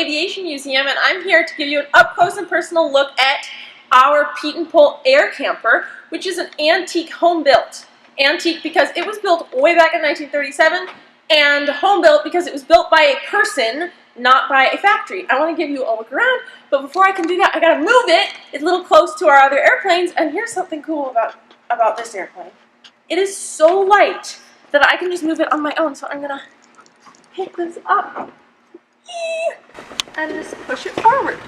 Aviation Museum, and I'm here to give you an up-close and personal look at our Pietenpol Air Camper, which is an antique home-built. Antique because it was built way back in 1937, and home-built because it was built by a person, not by a factory. I want to give you a look around, but before I can do that, I gotta move it. It's a little close to our other airplanes, and here's something cool about this airplane. It is so light that I can just move it on my own, so I'm gonna pick this up and just push it forward.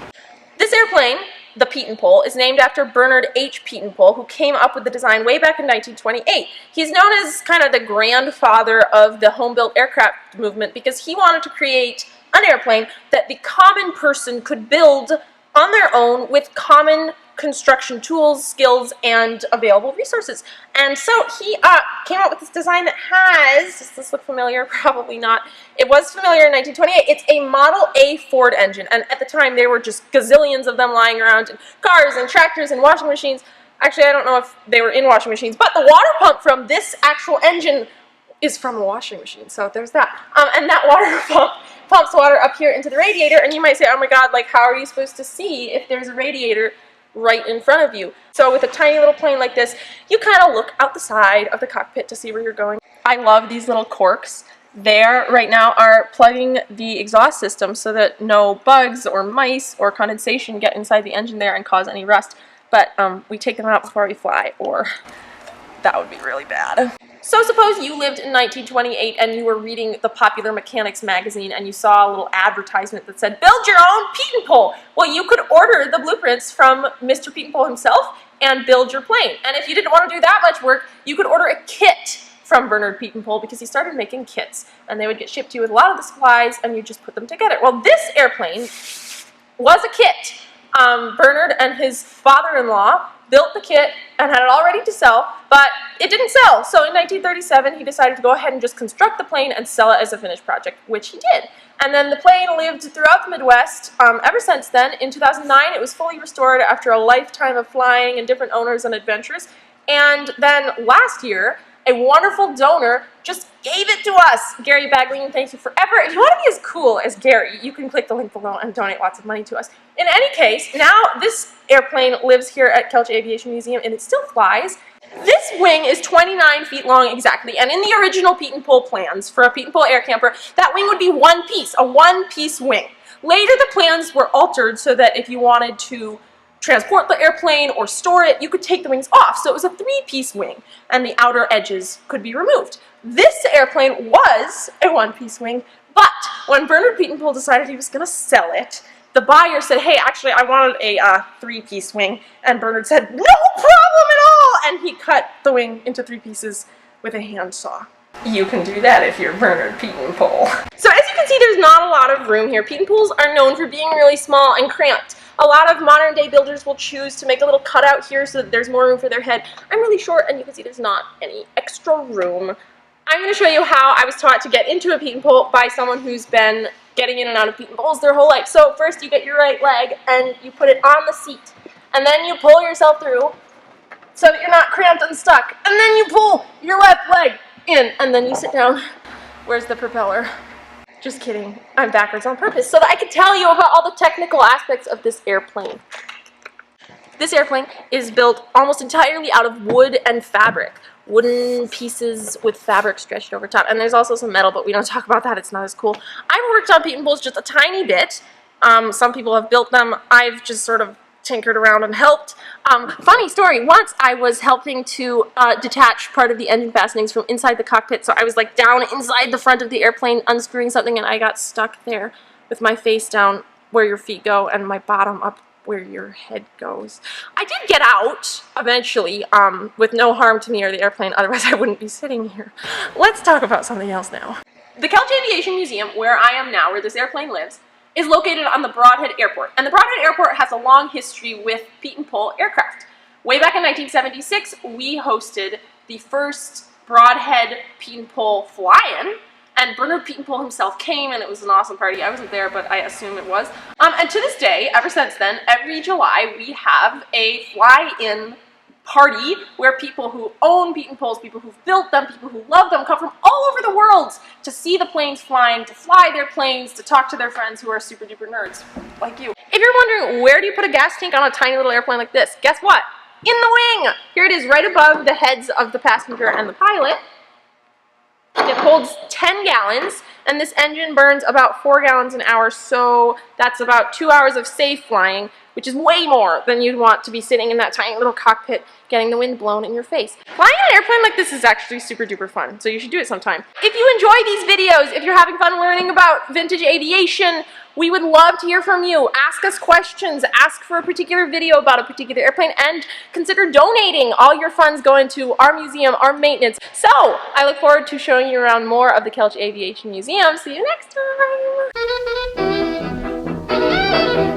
This airplane, the Pietenpol, is named after Bernard H. Pietenpol, who came up with the design way back in 1928. He's known as kind of the grandfather of the home-built aircraft movement because he wanted to create an airplane that the common person could build on their own with common construction tools, skills, and available resources. And so he came out with this design that has, does this look familiar? Probably not. It was familiar in 1928. It's a Model A Ford engine, and at the time there were just gazillions of them lying around in cars and tractors and washing machines. Actually, I don't know if they were in washing machines, but the water pump from this actual engine is from a washing machine, so there's that. And that water pump pumps water up here into the radiator, and you might say, oh my god, like how are you supposed to see if there's a radiator right in front of you? So with a tiny little plane like this, you kind of look out the side of the cockpit to see where you're going. I love these little corks. There right now are plugging the exhaust system so that no bugs or mice or condensation get inside the engine there and cause any rust. But we take them out before we fly, or that would be really bad. So suppose you lived in 1928 and you were reading the Popular Mechanics magazine and you saw a little advertisement that said, build your own Pietenpol. Well, you could order the blueprints from Mr. Pietenpol himself and build your plane. And if you didn't want to do that much work, you could order a kit from Bernard Pietenpol because he started making kits. And they would get shipped to you with a lot of the supplies and you just put them together. Well, this airplane was a kit. Bernard and his father-in-law built the kit and had it all ready to sell, but it didn't sell. So in 1937, he decided to go ahead and just construct the plane and sell it as a finished project, which he did. And then the plane lived throughout the Midwest ever since then. In 2009, it was fully restored after a lifetime of flying and different owners and adventures. And then last year, a wonderful donor just gave it to us. Gary Bagley, and thank you forever. If you want to be as cool as Gary, you can click the link below and donate lots of money to us. In any case, now this airplane lives here at Kelch Aviation Museum and it still flies. This wing is 29 feet long exactly, and in the original Pietenpol plans for a Pietenpol Air Camper, that wing would be one piece, a one-piece wing. Later the plans were altered so that if you wanted to transport the airplane or store it, you could take the wings off. So it was a three-piece wing, and the outer edges could be removed. This airplane was a one-piece wing, but when Bernard Pietenpol decided he was going to sell it, the buyer said, hey, actually, I wanted a three-piece wing, and Bernard said, no problem at all, and he cut the wing into three pieces with a handsaw. You can do that if you're Bernard Pietenpol. So as you can see, there's not a lot of room here. Pietenpols are known for being really small and cramped. A lot of modern day builders will choose to make a little cutout here so that there's more room for their head. I'm really short and you can see there's not any extra room. I'm going to show you how I was taught to get into a Pietenpol by someone who's been getting in and out of Pietenpols their whole life. So first you get your right leg and you put it on the seat. And then you pull yourself through so that you're not cramped and stuck. And then you pull your left leg in and then you sit down. Where's the propeller? Just kidding. I'm backwards on purpose so that I can tell you about all the technical aspects of this airplane. This airplane is built almost entirely out of wood and fabric. Wooden pieces with fabric stretched over top. And there's also some metal, but we don't talk about that. It's not as cool. I've worked on Pietenpols just a tiny bit. Some people have built them. I've just sort of tinkered around and helped. Funny story, once I was helping to detach part of the engine fastenings from inside the cockpit, so I was like down inside the front of the airplane unscrewing something and I got stuck there with my face down where your feet go and my bottom up where your head goes. I did get out eventually with no harm to me or the airplane, otherwise I wouldn't be sitting here. Let's talk about something else now. The Kelch Aviation Museum, where I am now, where this airplane lives, is located on the Broadhead Airport. And the Broadhead Airport has a long history with Pietenpol aircraft. Way back in 1976, we hosted the first Broadhead Pietenpol fly-in, and Bernard Pietenpol himself came, and it was an awesome party. I wasn't there, but I assume it was. And to this day, ever since then, every July, we have a fly-in party where people who own Pietenpols, people who've built them, people who love them, come from all over the world to see the planes flying, to fly their planes, to talk to their friends who are super duper nerds like you. If you're wondering where do you put a gas tank on a tiny little airplane like this, guess what? In the wing! Here it is right above the heads of the passenger and the pilot. It holds 10 gallons, and this engine burns about 4 gallons an hour, so that's about 2 hours of safe flying, which is way more than you'd want to be sitting in that tiny little cockpit getting the wind blown in your face. Flying an airplane like this is actually super duper fun, so you should do it sometime. If you enjoy these videos, if you're having fun learning about vintage aviation, we would love to hear from you. Ask us questions, ask for a particular video about a particular airplane, and consider donating. All your funds go into our museum, our maintenance. So, I look forward to showing you around more of the Kelch Aviation Museum. See you next time!